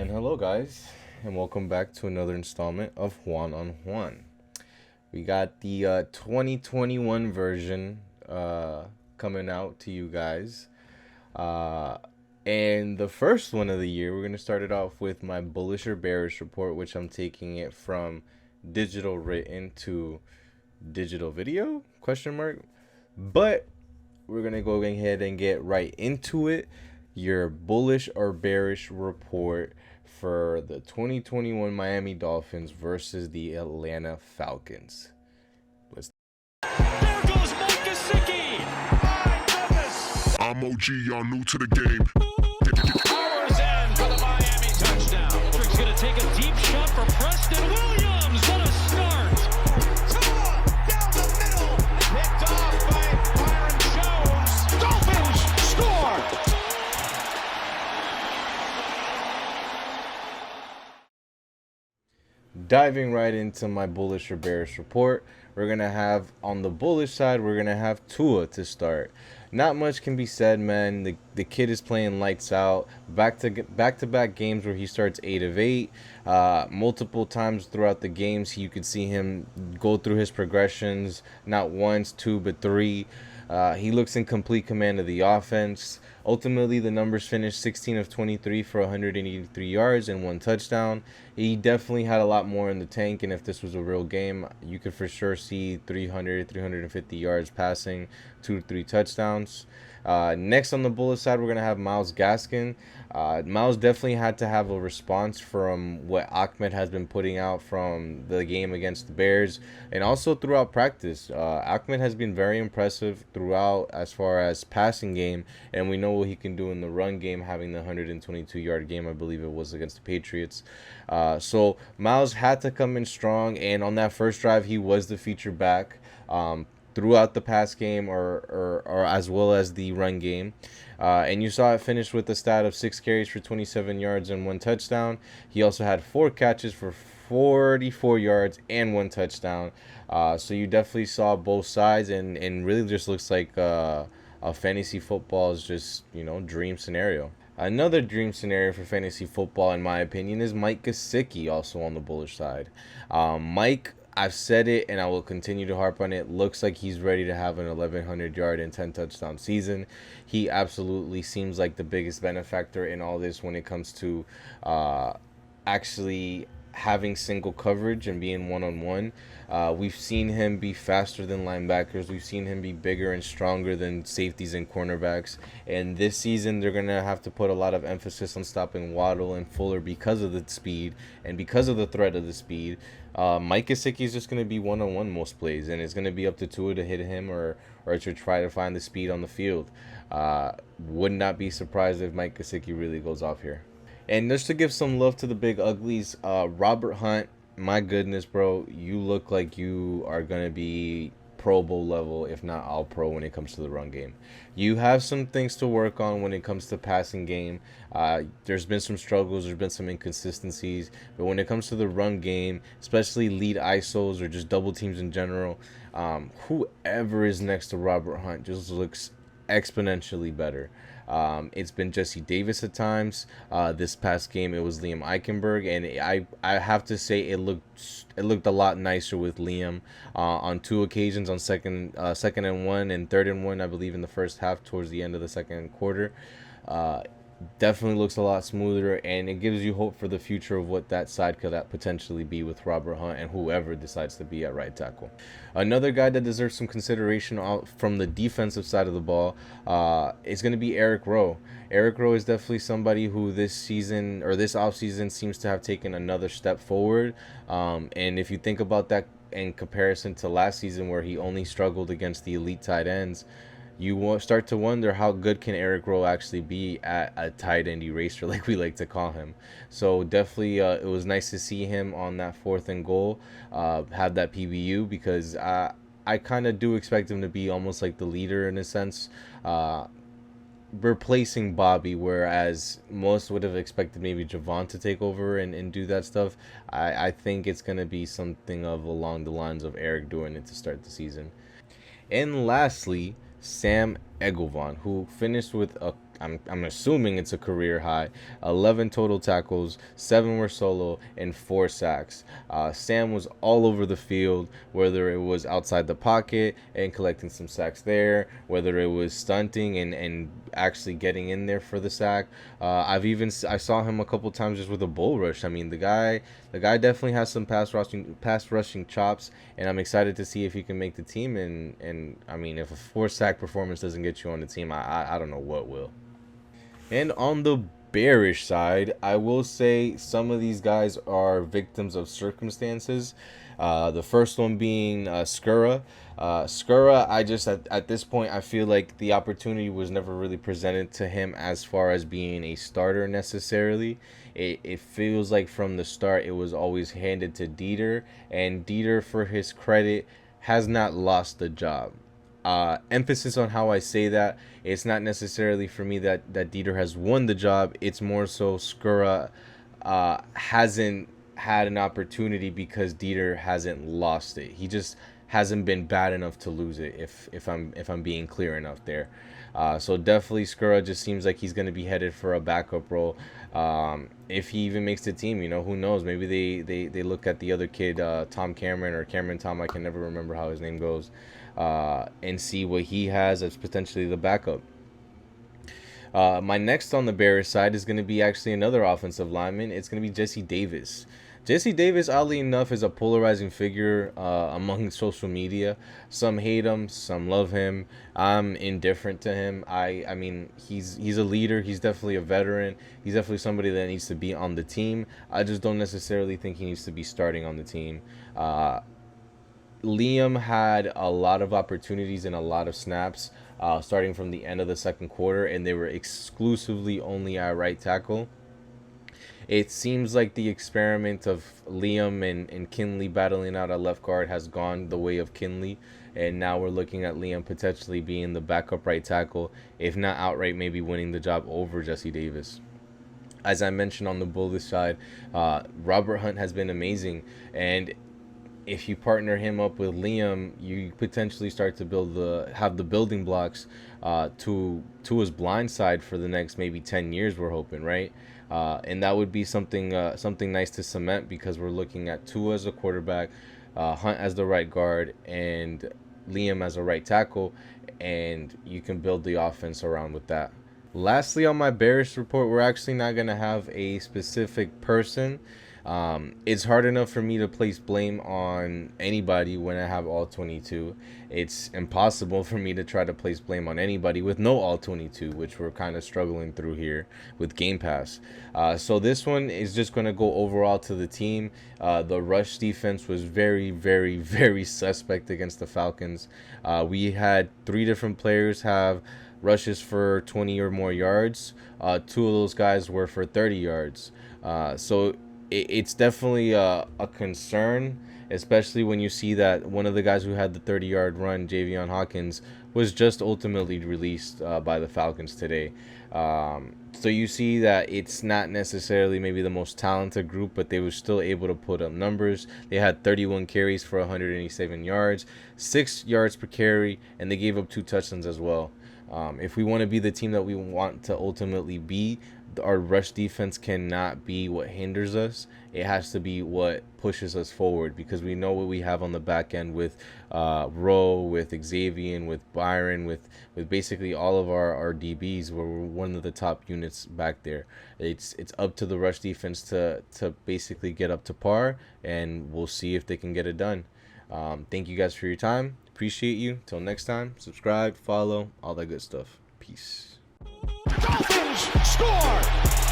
And hello, guys, and welcome back to another installment of Juan on Juan. We got the 2021 version coming out to you guys. Uh, and the first one of the year, we're going to start it off with my Bullish or Bearish report, which I'm taking it from digital written to digital video, question mark. But we're going to go ahead and get right into it. Your Bullish or Bearish report for the 2021 Miami Dolphins versus the Atlanta Falcons. There goes Mike Gesicki. My goodness. I'm OG, y'all new to the game. Powers in for the Miami touchdown. Patrick's going to take a deep shot for Preston Williams. What a start. Tua down the middle. Picked off by Byron Jones. Dolphins score. Diving right into my Bullish or Bearish report, we're going to have, on the bullish side, we're going to have Tua to start. Not much can be said, man. The kid is playing lights out. Back-to-back games where he starts 8 of 8. Multiple times throughout the games, you could see him go through his progressions, not once, two, but three. He looks in complete command of the offense. Ultimately, the numbers finished 16 of 23 for 183 yards and 1 touchdown. He definitely had a lot more in the tank, and if this was a real game, you could for sure see 350 yards passing, 2 to 3 touchdowns. Next on the bullet side, we're going to have Myles Gaskin. Myles definitely had to have a response from what Ahmed has been putting out from the game against the Bears and also throughout practice. Ahmed has been very impressive throughout as far as passing game, and we know what he can do in the run game, having the 122-yard game, I believe it was, against the Patriots. So Myles had to come in strong, and on that first drive, he was the feature back. Throughout the pass game or as well as the run game. And you saw it finish with a stat of 6 carries for 27 yards and 1 touchdown. He also had 4 catches for 44 yards and 1 touchdown. So you definitely saw both sides, and really just looks like a fantasy football's just, dream scenario. Another dream scenario for fantasy football, in my opinion, is Mike Gesicki, also on the bullish side. Mike, I've said it and I will continue to harp on it. Looks like he's ready to have an 1,100-yard and 10 touchdown season. He absolutely seems like the biggest benefactor in all this when it comes to actually having single coverage and being one-on-one. We've seen him be faster than linebackers. We've seen him be bigger and stronger than safeties and cornerbacks. And this season, they're going to have to put a lot of emphasis on stopping Waddle and Fuller because of the speed and because of the threat of the speed. Mike Gesicki is just going to be one-on-one most plays, and it's going to be up to Tua to hit him or to try to find the speed on the field. Would not be surprised if Mike Gesicki really goes off here. And just to give some love to the big uglies, Robert Hunt, my goodness, bro, you look like you are going to be Pro Bowl level, if not all pro, when it comes to the run game. You have some things to work on when it comes to passing game. There's been some struggles, there's been some inconsistencies, but when it comes to the run game, especially lead ISOs or just double teams in general, whoever is next to Robert Hunt just looks exponentially better. It's been Jesse Davis at times. This past game, it was Liam Eichenberg, and I have to say it looked a lot nicer with Liam on 2 occasions, on second and 1 and 3rd and 1, I believe, in the first half towards the end of the second quarter. Definitely looks a lot smoother, and it gives you hope for the future of what that side could potentially be with Robert Hunt and whoever decides to be at right tackle. Another guy that deserves some consideration from the defensive side of the ball is going to be Eric Rowe. Eric Rowe is definitely somebody who this season or this offseason seems to have taken another step forward. And if you think about that in comparison to last season where he only struggled against the elite tight ends, you start to wonder how good can Eric Rowe actually be at a tight end eraser, like we like to call him. So definitely it was nice to see him on that 4th and goal have that PBU, because I kind of do expect him to be almost like the leader in a sense, replacing Bobby, whereas most would have expected maybe Javon to take over and do that stuff. I think it's going to be something of along the lines of Eric doing it to start the season. And lastly, Sam Eguavoen, who finished with I'm assuming it's a career high. 11 total tackles, 7 were solo, and 4 sacks. Sam was all over the field, whether it was outside the pocket and collecting some sacks there, whether it was stunting and actually getting in there for the sack. I saw him a couple times just with a bull rush. I mean, the guy definitely has some pass rushing chops, and I'm excited to see if he can make the team. And I mean, if a 4 sack performance doesn't get you on the team, I don't know what will. And on the bearish side, I will say some of these guys are victims of circumstances. The first one being Skura. Skura, I just at this point, I feel like the opportunity was never really presented to him as far as being a starter necessarily. It feels like from the start it was always handed to Dieter, and Dieter, for his credit, has not lost the job. Emphasis on how I say that. It's not necessarily for me that Dieter has won the job. It's more so Skura hasn't had an opportunity because Dieter hasn't lost it. He just hasn't been bad enough to lose it, if I'm being clear enough there. So definitely Skura just seems like he's going to be headed for a backup role. If he even makes the team, who knows? Maybe they look at the other kid, Tom Cameron or Cameron Tom, I can never remember how his name goes, and see what he has as potentially the backup. My next on the Bears side is going to be actually another offensive lineman. It's going to be Jesse Davis. Jesse Davis, oddly enough, is a polarizing figure among social media. Some hate him, some love him. I'm indifferent to him. I mean, he's a leader. He's definitely a veteran. He's definitely somebody that needs to be on the team. I just don't necessarily think he needs to be starting on the team. Liam had a lot of opportunities and a lot of snaps starting from the end of the second quarter, and they were exclusively only at right tackle. It seems like the experiment of Liam and Kinley battling out at left guard has gone the way of Kinley, and now we're looking at Liam potentially being the backup right tackle, if not outright maybe winning the job over Jesse Davis. As I mentioned on the Bullish side, Robert Hunt has been amazing, and if you partner him up with Liam, you potentially start to have the building blocks to his blind side for the next maybe 10 years, we're hoping, right? And that would be something nice to cement, because we're looking at Tua as a quarterback, Hunt as the right guard, and Liam as a right tackle, and you can build the offense around with that. Lastly, on my bearish report, we're actually not going to have a specific person. It's hard enough for me to place blame on anybody when I have all 22. It's impossible for me to try to place blame on anybody with no all 22, which we're kind of struggling through here with Game Pass. So this one is just going to go overall to the team. The rush defense was very, very, very suspect against the Falcons. We had 3 different players have rushes for 20 or more yards. 2 of those guys were for 30 yards. So it's definitely a concern, especially when you see that one of the guys who had the 30-yard run, Javion Hawkins, was just ultimately released by the Falcons today. So you see that it's not necessarily maybe the most talented group, but they were still able to put up numbers. They had 31 carries for 187 yards, 6 yards per carry, and they gave up 2 touchdowns as well. If we want to be the team that we want to ultimately be, our rush defense cannot be what hinders us. It has to be what pushes us forward, because we know what we have on the back end with Rowe, with Xavier, with Byron, with basically all of our DBs. We're one of the top units back there. It's up to the rush defense to basically get up to par, and we'll see if they can get it done. Thank you guys for your time. Appreciate you. Till next time, subscribe, follow, all that good stuff. Peace. Dolphins score!